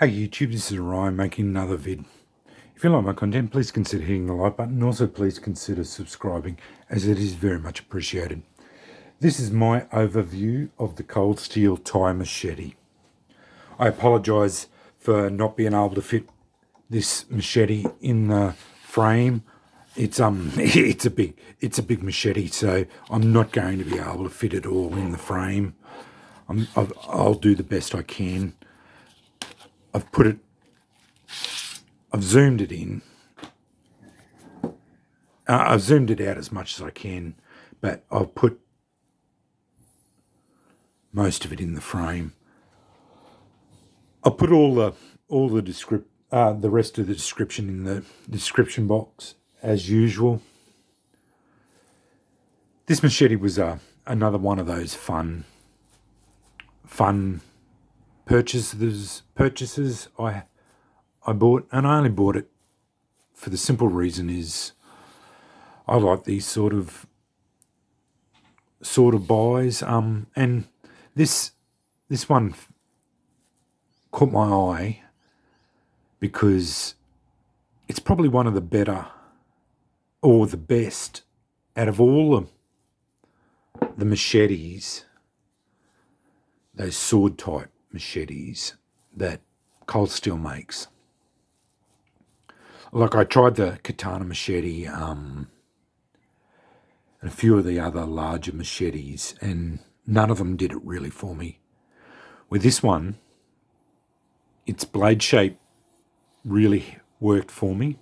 Hey YouTube, this is Ryan making another vid. If you like my content, please consider hitting the like button and also please consider subscribing as it is very much appreciated. This is my overview of the cold steel tie machete. I apologise for not being able to fit this machete in the frame. It's it's a big machete, so I'm not going to be able to fit it all in the frame. I'll do the best I can. I've zoomed it in. I've zoomed it out as much as I can, but I'll put most of it in the frame. I'll put the rest of the description in the description box as usual. This machete was another one of those fun purchases I bought, and I only bought it for the simple reason is I like these sort of buys. And this one caught my eye because it's probably one of the better or the best out of all the machetes, those sword type machetes that Cold Steel makes. Like I tried the katana machete and a few of the other larger machetes, and none of them did it really for me. With this one, its blade shape really worked for me.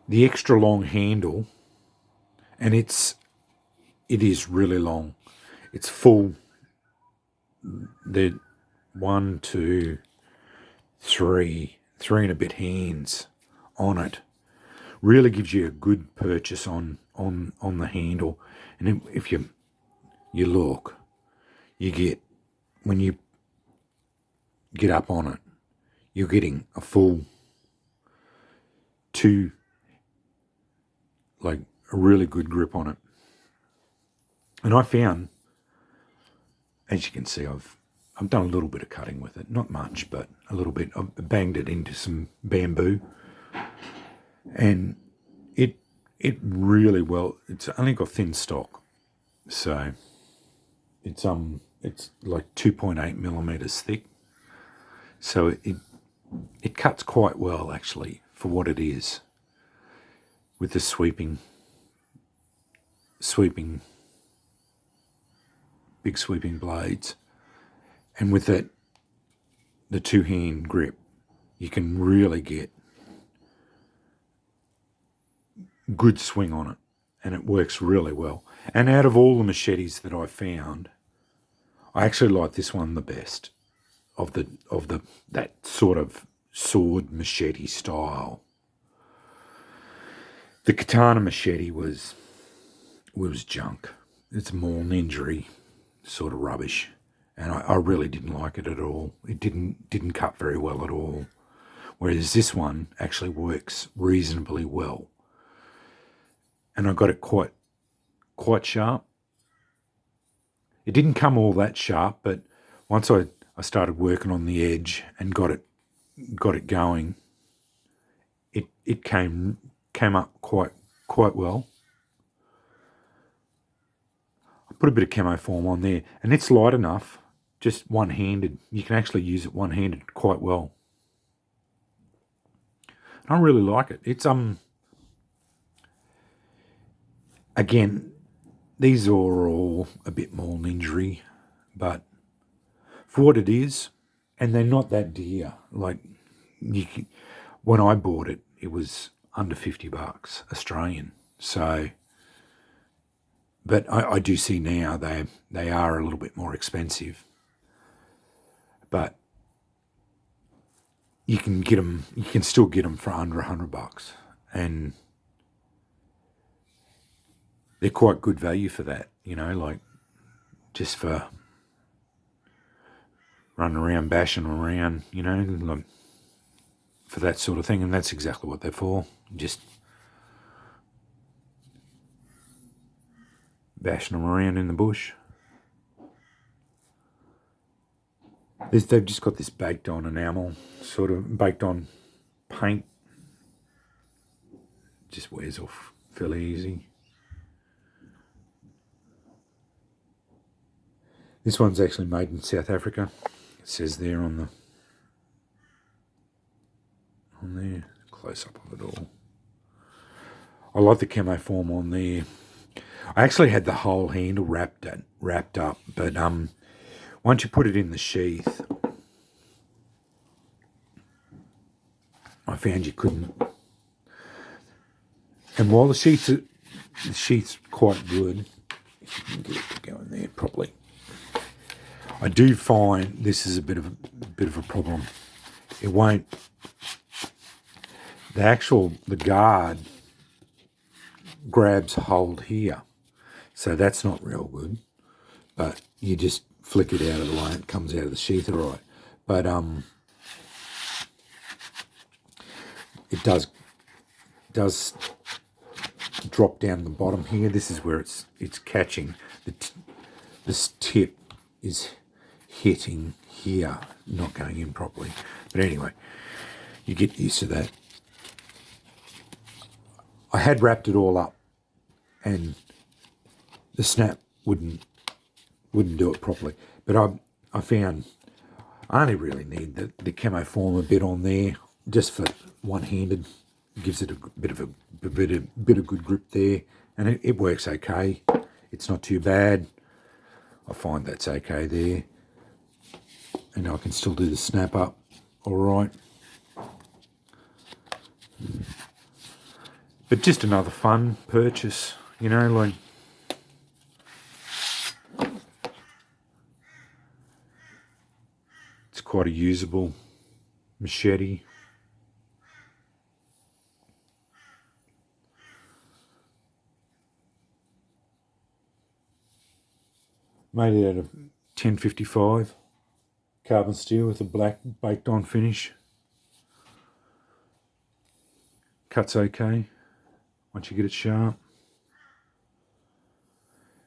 The extra long handle, and it is really long. It's full. The 1, 2, 3 and a bit hands on it. Really gives you a good purchase on the handle. And if you look, you get, when you get up on it, you're getting a full a really good grip on it. And I found, as you can see, I've done a little bit of cutting with it, not much, but a little bit. I've banged it into some bamboo, and it really well. It's only got thin stock, so it's like 2.8 millimeters thick. So it cuts quite well actually for what it is, with the big sweeping blades, and with the two-hand grip, you can really get good swing on it, and it works really well. And out of all the machetes that I found, I actually like this one the best of that sort of sword machete style. The katana machete was junk. It's more ninja sort of rubbish, and I really didn't like it at all. It didn't cut very well at all. Whereas this one actually works reasonably well, and I got it quite sharp. It didn't come all that sharp, but once I started working on the edge and got it going, it came up quite well. I put a bit of camo foam on there, and it's light enough, just one-handed. You can actually use it one-handed quite well. I really like it. It's again, these are all a bit more ninja-y, but for what it is, and they're not that dear. Like when I bought it, it was under $50 Australian. So, but I do see now they are a little bit more expensive, but you can get them. You can still get them for under $100, and they're quite good value for that. You know, like just for running around, bashing around. You know, like for that sort of thing, and that's exactly what they're for. Just bashing them around in the bush. They've just got this baked on enamel, sort of baked on paint. Just wears off fairly easy. This one's actually made in South Africa. It says there on there, close up of it all. I like the camo form on there. I actually had the whole handle wrapped up, but once you put it in the sheath, I found you couldn't. And while the sheath's quite good, if you can get it to go in there properly, I do find this is a bit of a problem. It won't. The guard grabs hold here, so that's not real good. But you just flick it out of the way, and it comes out of the sheath all right. But it does drop down the bottom here. This is where it's catching. This tip is hitting here, not going in properly. But anyway, you get used to that. I had wrapped it all up, and the snap wouldn't do it properly. But I found I only really need the camo form a bit on there, just for one-handed. Gives it a bit of good grip there, and it works okay. It's not too bad. I find that's okay there, and I can still do the snap up all right. But just another fun purchase, you know, like it's quite a usable machete. Made it out of 1055 carbon steel with a black baked on finish. Cuts okay once you get it sharp.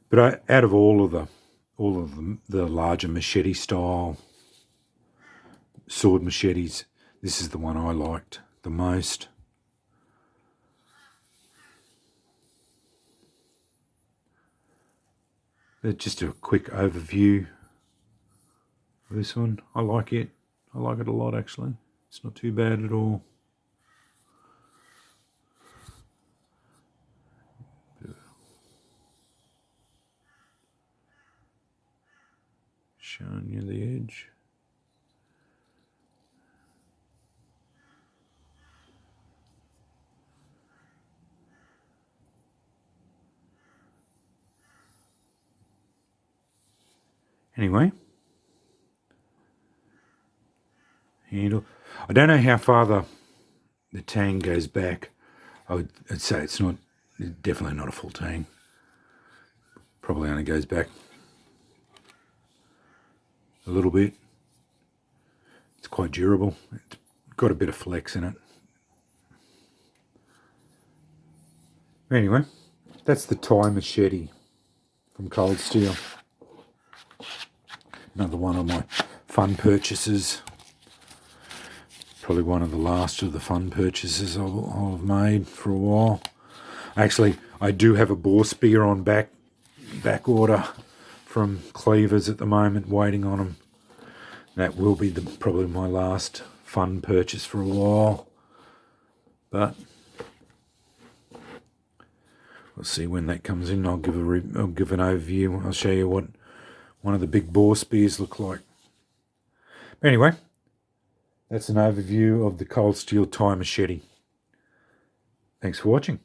But out of all of the larger machete style sword machetes, this is the one I liked the most. Just a quick overview of this one. I like it. I like it a lot, actually. It's not too bad at all. Showing you the edge. Anyway, handle. I don't know how far the tang goes back. I'd say it's definitely not a full tang. Probably only goes back a little bit. It's quite durable. It's got a bit of flex in it. Anyway, that's the Thai machete from Cold Steel. Another one of my fun purchases. Probably one of the last of the fun purchases I've made for a while. Actually, I do have a bore spear on back order from Cleavers at the moment, waiting on them. That will be probably my last fun purchase for a while. But we'll see when that comes in. I'll give an overview. I'll show you what one of the big bore spears look like. But anyway, that's an overview of the Cold Steel Thai machete. Thanks for watching.